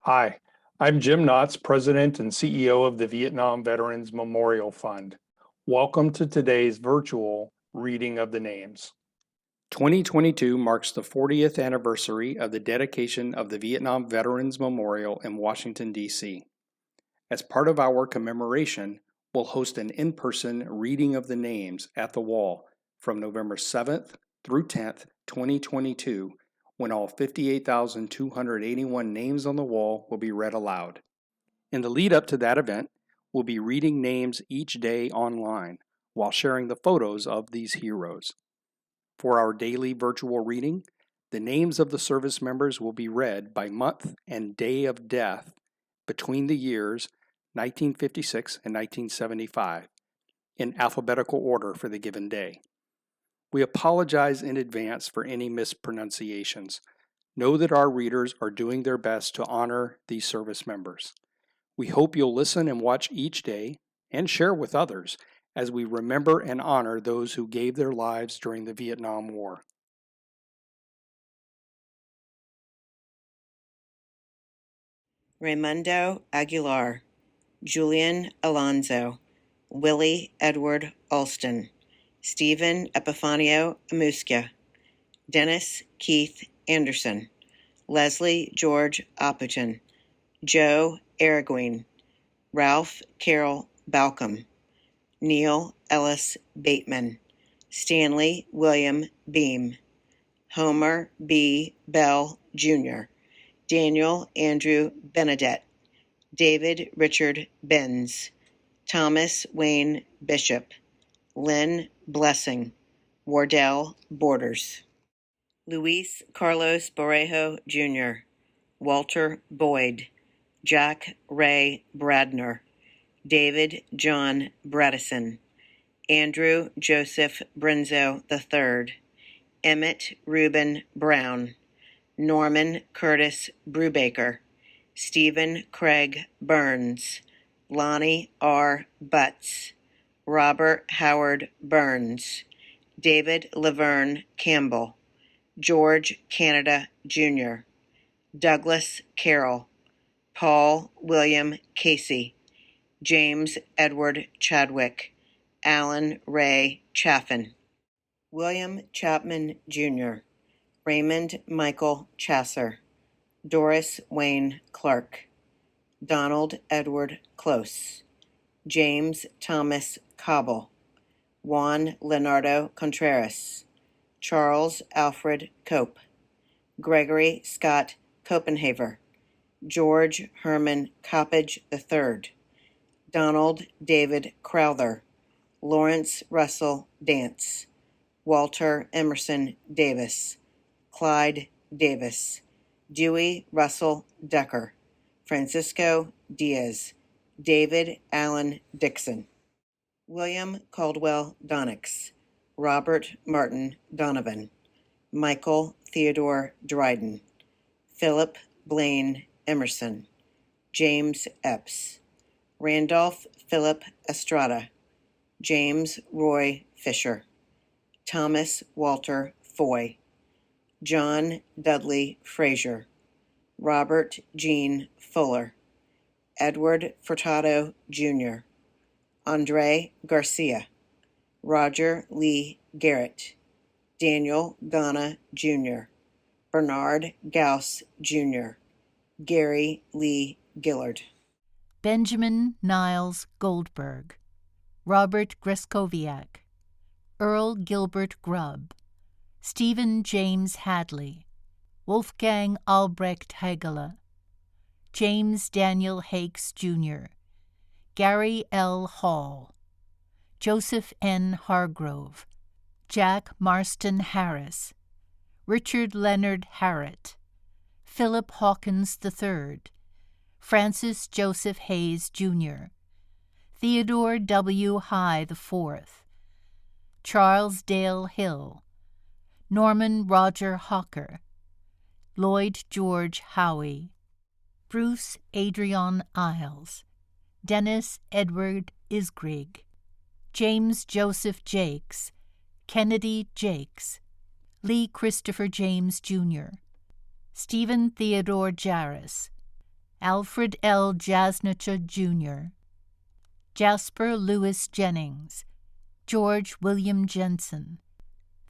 Hi, I'm Jim Knotts, President and CEO of the Vietnam Veterans Memorial Fund. Welcome to today's virtual reading of the names. 2022 marks the 40th anniversary of the dedication of the Vietnam Veterans Memorial in Washington, D.C. As part of our commemoration, we'll host an in-person reading of the names at the wall from November 7th through 10th, 2022, when all 58,281 names on the wall will be read aloud. In the lead up to that event, we'll be reading names each day online while sharing the photos of these heroes. For our daily virtual reading, the names of the service members will be read by month and day of death between the years 1956 and 1975 in alphabetical order for the given day. We apologize in advance for any mispronunciations. Know that our readers are doing their best to honor these service members. We hope you'll listen and watch each day and share with others as we remember and honor those who gave their lives during the Vietnam War. Raimundo Aguilar, Julian Alonzo, Willie Edward Alston, Stephen Epifanio Amuskia, Dennis Keith Anderson, Leslie George Aputin, Joe Araguin, Ralph Carroll Balcom, Neil Ellis Bateman, Stanley William Beam, Homer B. Bell, Jr., Daniel Andrew Benedette, David Richard Benz, Thomas Wayne Bishop, Lynn Blessing, Wardell Borders, Luis Carlos Borrejo, Jr., Walter Boyd, Jack Ray Bradner, David John Bradison, Andrew Joseph Brenzo III, Emmett Reuben Brown, Norman Curtis Brubaker, Stephen Craig Burns, Lonnie R. Butts, Robert Howard Burns, David Laverne Campbell, George Canada Jr., Douglas Carroll, Paul William Casey, James Edward Chadwick, Alan Ray Chaffin, William Chapman Jr., Raymond Michael Chasser, Doris Wayne Clark, Donald Edward Close, James Thomas Cobble, Juan Leonardo Contreras, Charles Alfred Cope, Gregory Scott Copenhaver, George Herman Coppage III, Donald David Crowther, Lawrence Russell Dance, Walter Emerson Davis, Clyde Davis, Dewey Russell Decker, Francisco Diaz, David Allen Dixon, William Caldwell Donix, Robert Martin Donovan, Michael Theodore Dryden, Philip Blaine Emerson, James Epps, Randolph Philip Estrada, James Roy Fisher, Thomas Walter Foy, John Dudley Frazier, Robert Gene Fuller, Edward Furtado Jr., Andre Garcia, Roger Lee Garrett, Daniel Ghana Jr., Bernard Gauss Jr., Gary Lee Gillard, Benjamin Niles Goldberg, Robert Greskoviak, Earl Gilbert Grubb, Stephen James Hadley, Wolfgang Albrecht Hegele, James Daniel Hakes Jr., Gary L. Hall, Joseph N. Hargrove, Jack Marston Harris, Richard Leonard Harrett, Philip Hawkins III, Francis Joseph Hayes Jr., Theodore W. High IV, Charles Dale Hill, Norman Roger Hawker, Lloyd George Howe, Bruce Adrian Isles, Dennis Edward Isgrig, James Joseph Jakes, Kennedy Jakes, Lee Christopher James Jr., Stephen Theodore Jarris, Alfred L. Jasnacha, Jr., Jasper Lewis Jennings, George William Jensen,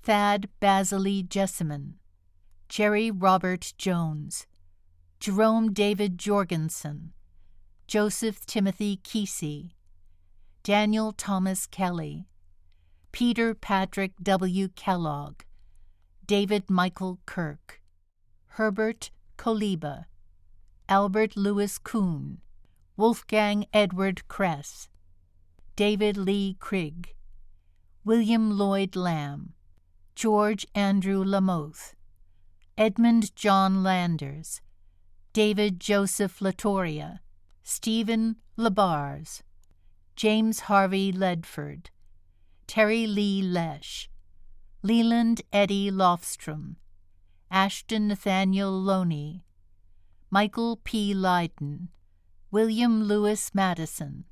Thad Basily Jessamine, Jerry Robert Jones, Jerome David Jorgensen, Joseph Timothy Kesey, Daniel Thomas Kelly, Peter Patrick W. Kellogg, David Michael Kirk, Herbert Koliba, Albert Lewis Kuhn, Wolfgang Edward Kress, David Lee Krigg, William Lloyd Lamb, George Andrew Lamoth, Edmund John Landers, David Joseph Latoria, Stephen Labars, James Harvey Ledford, Terry Lee Lesh, Leland Eddie Lofstrom, Ashton Nathaniel Loney, Michael P. Lydon, William Lewis Madison,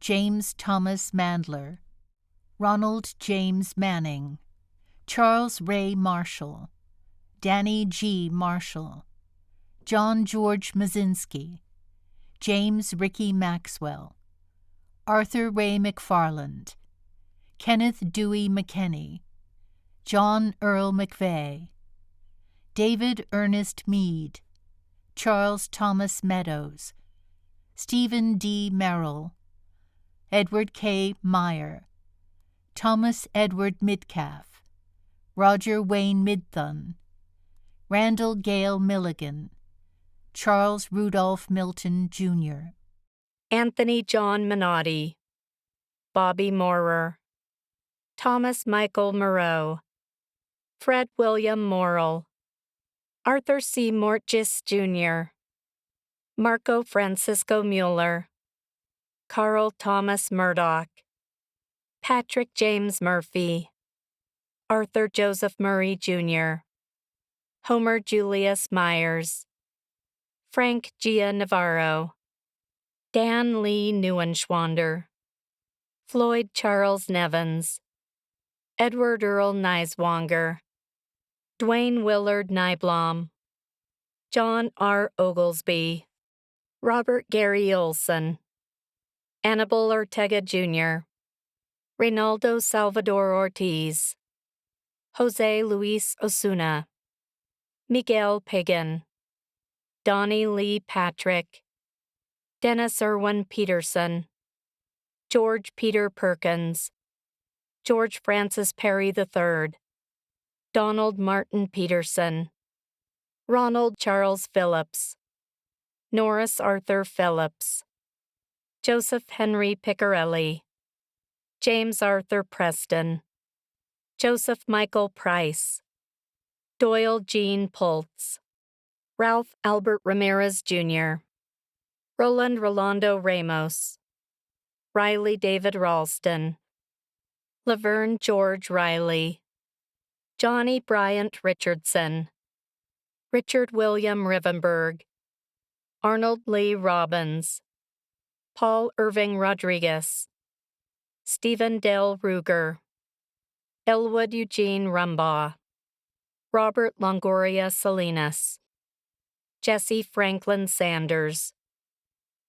James Thomas Mandler, Ronald James Manning, Charles Ray Marshall, Danny G. Marshall, John George Mazinski, James Ricky Maxwell, Arthur Ray McFarland, Kenneth Dewey McKenney, John Earl McVeigh, David Ernest Meade, Charles Thomas Meadows, Stephen D. Merrill, Edward K. Meyer, Thomas Edward Midcalf, Roger Wayne Midthun, Randall Gale Milligan, Charles Rudolph Milton, Jr., Anthony John Minotti, Bobby Moorer, Thomas Michael Moreau, Fred William Morrill, Arthur C. Mortgis, Jr., Marco Francisco Mueller, Carl Thomas Murdoch, Patrick James Murphy, Arthur Joseph Murray, Jr., Homer Julius Myers, Frank Gia Navarro, Dan Lee Neuenschwander, Floyd Charles Nevins, Edward Earl Neiswanger, Dwayne Willard Nyblom, John R. Oglesby, Robert Gary Olson, Annibal Ortega Jr., Reynaldo Salvador Ortiz, Jose Luis Osuna, Miguel Pagan, Donnie Lee Patrick, Dennis Irwin Peterson, George Peter Perkins, George Francis Perry III, Donald Martin Peterson, Ronald Charles Phillips, Norris Arthur Phillips, Joseph Henry Piccarelli, James Arthur Preston, Joseph Michael Price, Doyle Jean Pultz, Ralph Albert Ramirez Jr., Roland Rolando Ramos, Riley David Ralston, Laverne George Riley, Johnny Bryant Richardson, Richard William Rivenberg, Arnold Lee Robbins, Paul Irving Rodriguez, Stephen Dale Ruger, Elwood Eugene Rumbaugh, Robert Longoria Salinas, Jesse Franklin Sanders,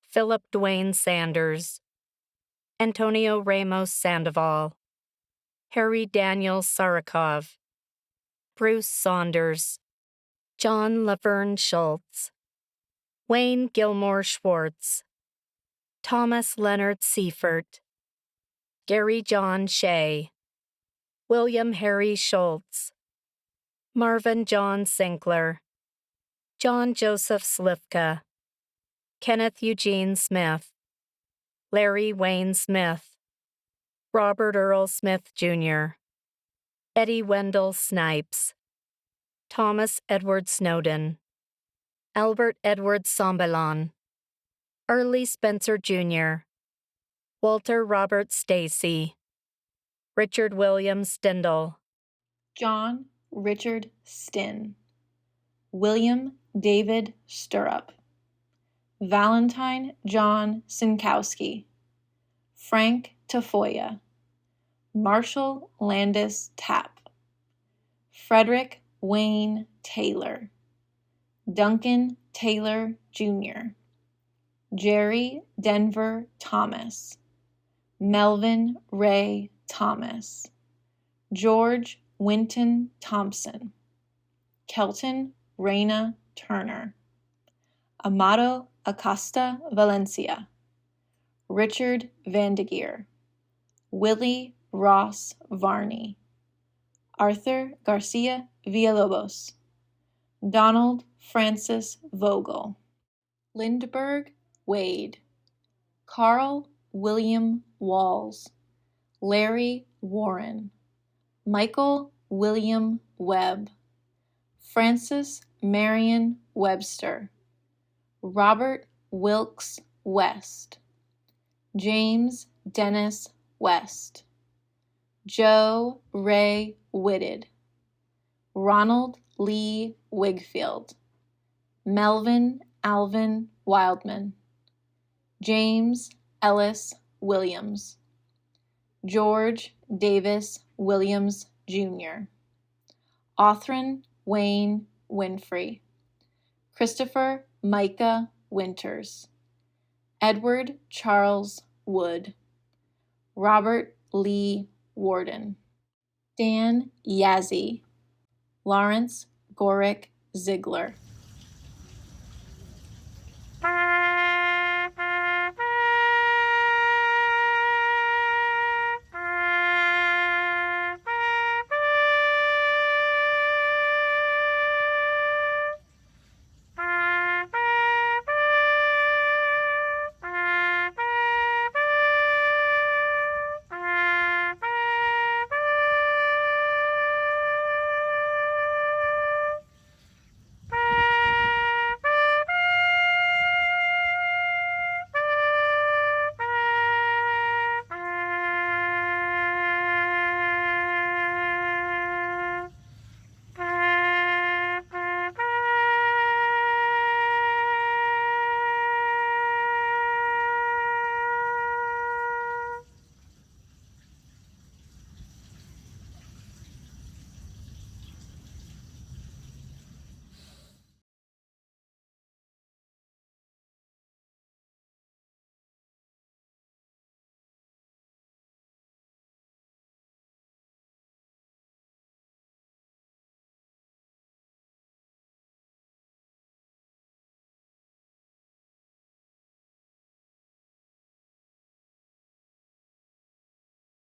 Philip Dwayne Sanders, Antonio Ramos Sandoval, Harry Daniel Sarakov, Bruce Saunders, John Laverne Schultz, Wayne Gilmore Schwartz, Thomas Leonard Seifert, Gary John Shea, William Harry Schultz, Marvin John Sinkler, John Joseph Slifka, Kenneth Eugene Smith, Larry Wayne Smith, Robert Earl Smith, Jr., Eddie Wendell Snipes, Thomas Edward Snowden, Albert Edward Sambelon, Early Spencer, Jr., Walter Robert Stacy, Richard William Stindle, John Richard Stinn, William David Stirrup, Valentine John Sinkowski, Frank Tafoya, Marshall Landis Tapp, Frederick Wayne Taylor, Duncan Taylor Jr., Jerry Denver Thomas, Melvin Ray Thomas, George Winton Thompson, Kelton Reyna Turner, Amado Acosta Valencia, Richard Vandegeer, Willie Ross Varney, Arthur Garcia Villalobos, Donald Francis Vogel, Lindbergh Wade, Carl William Walls, Larry Warren, Michael William Webb, Francis Marion Webster, Robert Wilkes West, James Dennis West, Joe Ray Whitted, Ronald Lee Wigfield, Melvin Alvin Wildman, James Ellis Williams, George Davis Williams, Jr., Othran Wayne Winfrey, Christopher Micah Winters, Edward Charles Wood, Robert Lee Warden, Dan Yazzie, Lawrence Gorick Ziegler,